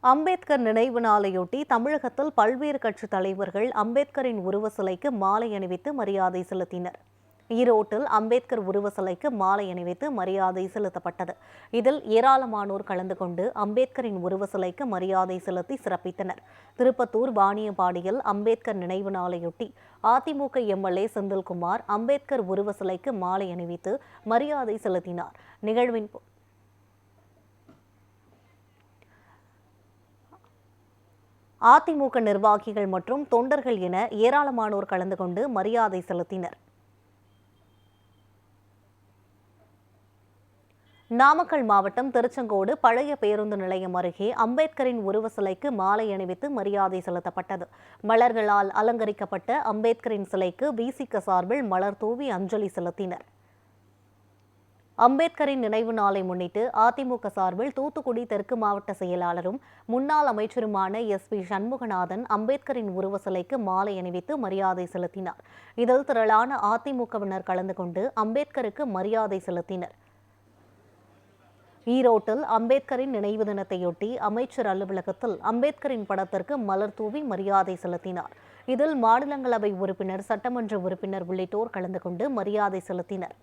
அம்பேத்கர் நினைவு நாளையொட்டி தமிழகத்தில் பல்வேறு கட்சித் தலைவர்கள் அம்பேத்கரின் உருவ சிலைக்கு மாலை அணிவித்து மரியாதை செலுத்தினர். ஈரோட்டில் அம்பேத்கர் உருவ சிலைக்கு மாலை அணிவித்து மரியாதை செலுத்தப்பட்டது. இதில் ஏராளமானோர் கலந்து கொண்டு அம்பேத்கரின் உருவ சிலைக்கு மரியாதை செலுத்தி சிறப்பித்தனர். திருப்பத்தூர் வாணியம்பாடியில் அம்பேத்கர் நினைவு நாளையொட்டி அதிமுக எம்எல்ஏ செந்தில்குமார் அம்பேத்கர் உருவ சிலைக்கு மாலை அணிவித்து மரியாதை செலுத்தினார். நிகழ்வின் அதிமுக நிர்வாகிகள் மற்றும் தொண்டர்கள் என ஏராளமானோர் கலந்து கொண்டு மரியாதை செலுத்தினர். நாமக்கல் மாவட்டம் திருச்செங்கோடு பழைய பேருந்து நிலையம் அருகே அம்பேத்கரின் உருவ சிலைக்கு மாலை அணிவித்து மரியாதை செலுத்தப்பட்டது. மலர்களால் அலங்கரிக்கப்பட்ட அம்பேத்கரின் சிலைக்கு விசிக சார்பில் மலர் தூவி அஞ்சலி செலுத்தினர். அம்பேத்கரின் நினைவு நாளை முன்னிட்டு அதிமுக சார்பில் தூத்துக்குடி தெற்கு மாவட்ட செயலாளரும் முன்னாள் அமைச்சருமான SP சண்முகநாதன் அம்பேத்கரின் உருவ சிலைக்கு மாலை அணிவித்து மரியாதை செலுத்தினார். இதில் திரளான அதிமுகவினர் கலந்து கொண்டு அம்பேத்கருக்கு மரியாதை செலுத்தினர். ஈரோட்டில் அம்பேத்கரின் நினைவு தினத்தையொட்டி அமைச்சர் அலுவலகத்தில் அம்பேத்கரின் படத்திற்கு மலர் தூவி மரியாதை செலுத்தினார். இதில் மாநிலங்களவை உறுப்பினர், சட்டமன்ற உறுப்பினர் உள்ளிட்டோர் கலந்து கொண்டு மரியாதை செலுத்தினர்.